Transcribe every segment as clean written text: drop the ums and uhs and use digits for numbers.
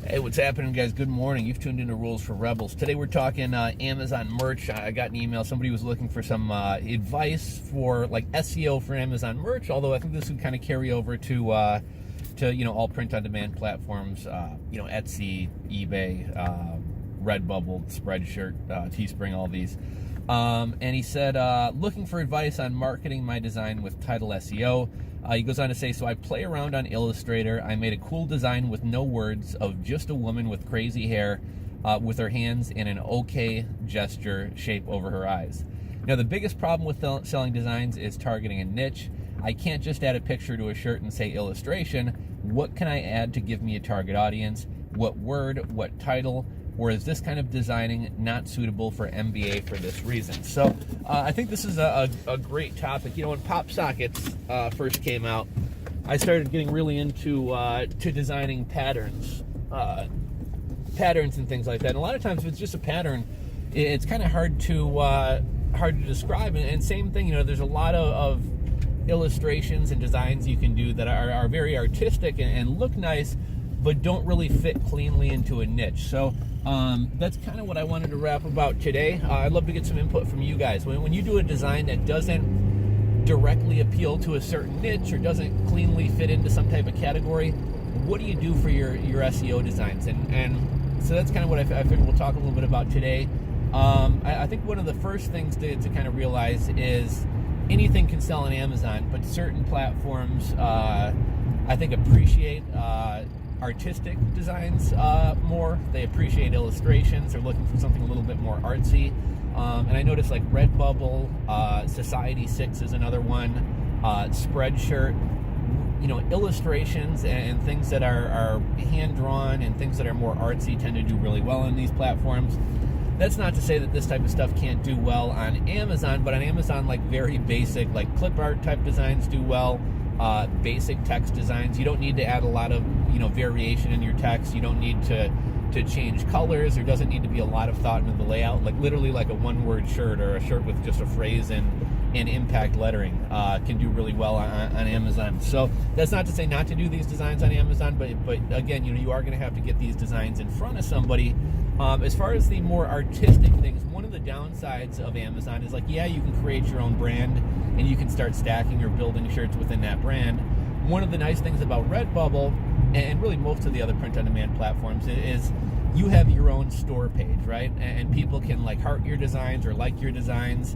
Hey, what's happening, guys? Good morning. You've tuned into Rules for Rebels. Today we're talking Amazon merch. I got an email. Somebody was looking for some advice for like SEO for Amazon merch. Although I think this would kind of carry over to all print-on-demand platforms. Etsy, eBay, Redbubble, Spreadshirt, Teespring, all these. And he said, looking for advice on marketing my design with title SEO. He goes on to say, so I play around on Illustrator. I made a cool design with no words of just a woman with crazy hair with her hands in an okay gesture shape over her eyes. Now, the biggest problem with selling designs is targeting a niche. I can't just add a picture to a shirt and say illustration. What can I add to give me a target audience? What word, what title? Or is this kind of designing not suitable for MBA for this reason? So I think this is a great topic. When Pop Sockets first came out, I started getting really into to designing patterns and things like that. And a lot of times, if it's just a pattern, it's kind of hard to describe. And same thing, there's a lot of illustrations and designs you can do that are very artistic and look nice, but don't really fit cleanly into a niche. So that's kind of what I wanted to wrap about today. I'd love to get some input from you guys. When you do a design that doesn't directly appeal to a certain niche or doesn't cleanly fit into some type of category, what do you do for your SEO designs? And so that's kind of what I figured we'll talk a little bit about today. I think one of the first things to kind of realize is anything can sell on Amazon, but certain platforms I think appreciate artistic designs more. They appreciate illustrations. They're looking for something a little bit more artsy. And I noticed like Redbubble, Society 6 is another one, Spreadshirt, illustrations and things that are hand-drawn and things that are more artsy tend to do really well on these platforms. That's not to say that this type of stuff can't do well on Amazon, but on Amazon, like very basic, like clip art type designs do well. Basic text designs. You don't need to add a lot of variation in your text. You don't need to change colors. There doesn't need to be a lot of thought into the layout. Like literally like a one-word shirt or a shirt with just a phrase and impact lettering can do really well on Amazon. So that's not to say not to do these designs on Amazon, but again, you are going to have to get these designs in front of somebody. As far as the more artistic things, one of the downsides of Amazon is you can create your own brand and you can start stacking or building shirts within that brand. One of the nice things about Redbubble and really most of the other print-on-demand platforms is you have your own store page, right? And people can heart your designs or like your designs.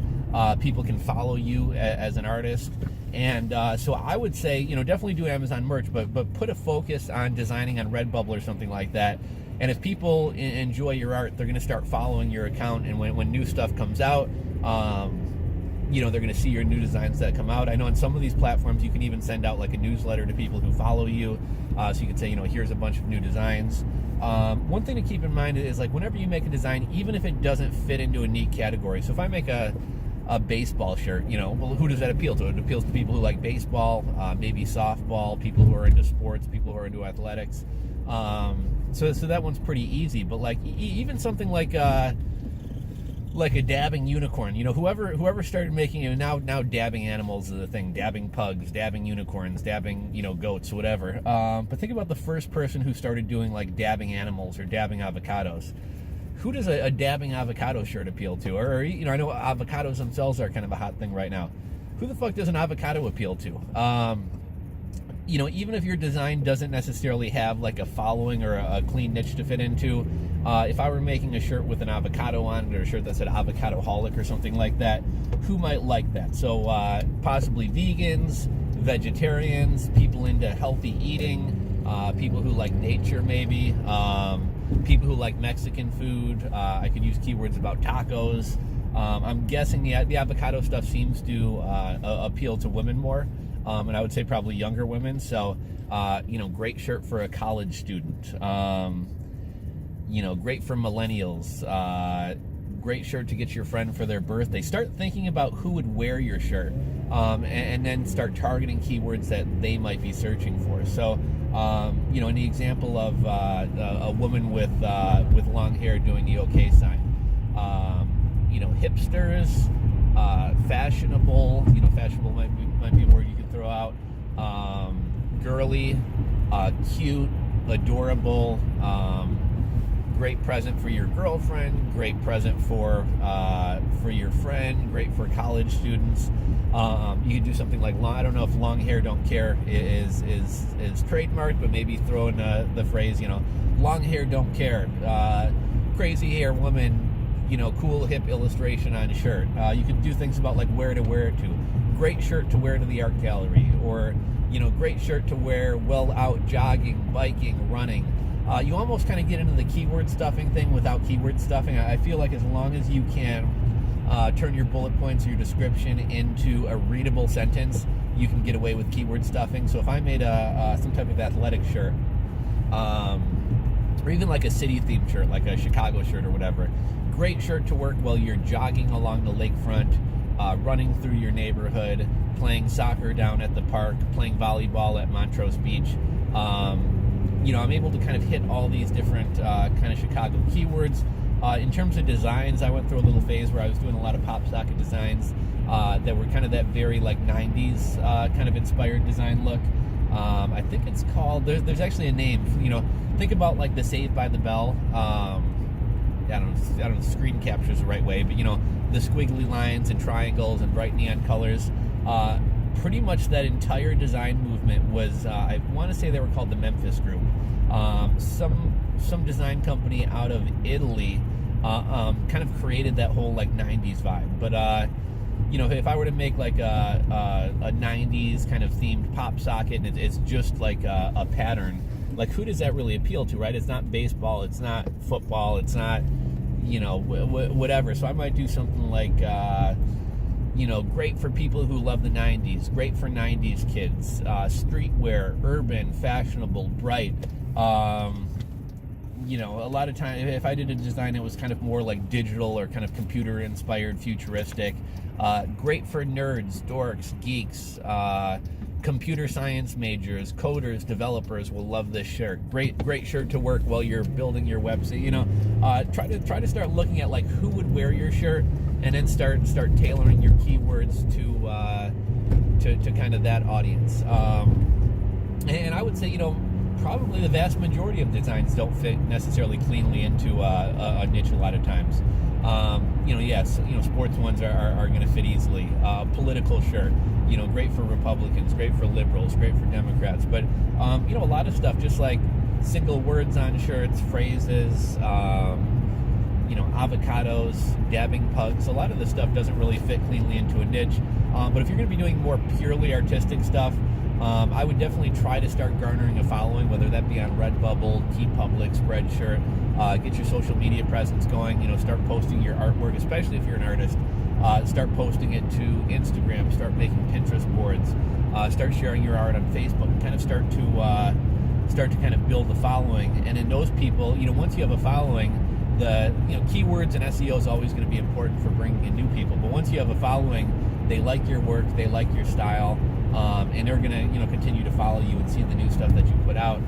People can follow you as an artist. And so I would say, definitely do Amazon merch, but put a focus on designing on Redbubble or something like that. And if people enjoy your art, they're going to start following your account. And when new stuff comes out, they're going to see your new designs that come out. I know on some of these platforms, you can even send out a newsletter to people who follow you. So you can say, here's a bunch of new designs. One thing to keep in mind is whenever you make a design, even if it doesn't fit into a neat category. So if I make a baseball shirt, well, who does that appeal to? It appeals to people who like baseball, maybe softball, people who are into sports, people who are into athletics. So that one's pretty easy, but even something like a dabbing unicorn, whoever started making it, now dabbing animals is a thing, dabbing pugs, dabbing unicorns, dabbing, goats, whatever. But think about the first person who started doing dabbing animals or dabbing avocados. Who does a dabbing avocado shirt appeal to? Or I know avocados themselves are kind of a hot thing right now. Who the fuck does an avocado appeal to? Even if your design doesn't necessarily have a following or a clean niche to fit into, if I were making a shirt with an avocado on it or a shirt that said Avocadoholic or something like that, who might like that? So possibly vegans, vegetarians, people into healthy eating, people who like nature maybe, people who like Mexican food. I could use keywords about tacos. I'm guessing the avocado stuff seems to appeal to women more. And I would say probably younger women. So, great shirt for a college student. Great for millennials. Great shirt to get your friend for their birthday. Start thinking about who would wear your shirt, and then start targeting keywords that they might be searching for. So, in the example of a woman with long hair doing the OK sign, hipsters, fashionable. Fashionable might be a word you could throw out. Girly, cute, adorable, great present for your girlfriend, great present for your friend, great for college students. You could do something like I don't know if long hair don't care is trademarked, but maybe throw in the phrase, long hair don't care, crazy hair woman, cool hip illustration on a shirt. You can do things about like where to wear it to. Great shirt to wear to the art gallery, or great shirt to wear while out jogging, biking, running. You almost kind of get into the keyword stuffing thing without keyword stuffing. I feel like as long as you can turn your bullet points or your description into a readable sentence, you can get away with keyword stuffing. So if I made some type of athletic shirt, or even like a city-themed shirt, like a Chicago shirt or whatever, great shirt to work while you're jogging along the lakefront, running through your neighborhood, playing soccer down at the park, playing volleyball at Montrose Beach. I'm able to kind of hit all these different kind of Chicago keywords. In terms of designs, I went through a little phase where I was doing a lot of pop socket designs that were kind of that very like 90s kind of inspired design look. I think it's called, there's actually a name, think about like the Saved by the Bell. I don't know, screen captures the right way, but the squiggly lines and triangles and bright neon colors. Pretty much that entire design movement was, I want to say they were called the Memphis Group. Some design company out of Italy kind of created that whole like 90s vibe. But if I were to make like a 90s kind of themed pop socket, and it's just like a pattern, like who does that really appeal to, right? It's not baseball, it's not football, it's not whatever. So I might do something like great for people who love the 90s, great for 90s kids, streetwear, urban, fashionable, bright. A lot of time, if I did a design that was kind of more like digital or kind of computer inspired, futuristic, great for nerds, dorks, geeks, computer science majors, coders, developers will love this shirt. Great shirt to work while you're building your website. Try to start looking at like who would wear your shirt, and then start tailoring your keywords to kind of that audience. And I would say, probably the vast majority of designs don't fit necessarily cleanly into a niche a lot of times. Yes, sports ones are going to fit easily. Political shirt, great for Republicans, great for liberals, great for Democrats. But, a lot of stuff, just like single words on shirts, phrases, avocados, dabbing pugs, a lot of this stuff doesn't really fit cleanly into a niche. But if you're going to be doing more purely artistic stuff, I would definitely try to start garnering a following, whether that be on Redbubble, TeePublic, Spreadshirt. Get your social media presence going. Start posting your artwork, especially if you're an artist. Start posting it to Instagram. Start making Pinterest boards. Start sharing your art on Facebook. Kind of start to kind of build a following. And in those people, once you have a following, the keywords and SEO is always going to be important for bringing in new people. But once you have a following, they like your work, they like your style. And they're going to, continue to follow you and see the new stuff that you put out.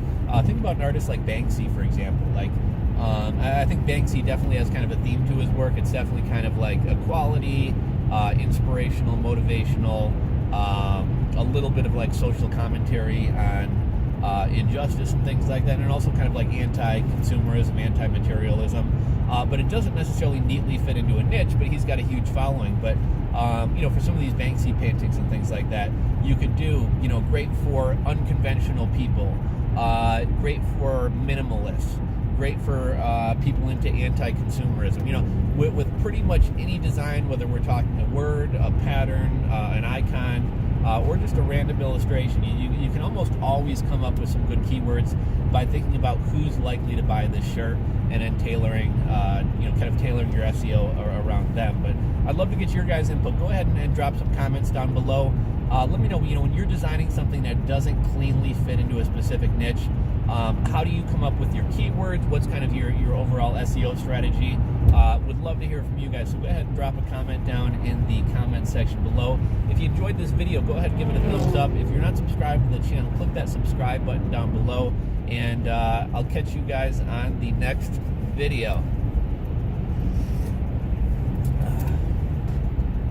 Think about an artist like Banksy, for example. Like, I think Banksy definitely has kind of a theme to his work. It's definitely kind of like equality, inspirational, motivational, a little bit of like social commentary on injustice and things like that, and also kind of like anti-consumerism, anti-materialism. But it doesn't necessarily neatly fit into a niche, but he's got a huge following. But for some of these Banksy paintings and things like that, you could do, great for unconventional people, great for minimalists, great for people into anti-consumerism. With pretty much any design, whether we're talking a word, a pattern, an icon, or just a random illustration, you can almost always come up with some good keywords by thinking about who's likely to buy this shirt, and then tailoring, kind of tailoring your SEO around them. But I'd love to get your guys' input. Go ahead and drop some comments down below. Let me know, when you're designing something that doesn't cleanly fit into a specific niche, how do you come up with your keywords? What's kind of your overall SEO strategy? Would love to hear from you guys. So go ahead and drop a comment down in the comment section below. If you enjoyed this video, go ahead and give it a thumbs up. If you're not subscribed to the channel, click that subscribe button down below. And I'll catch you guys on the next video.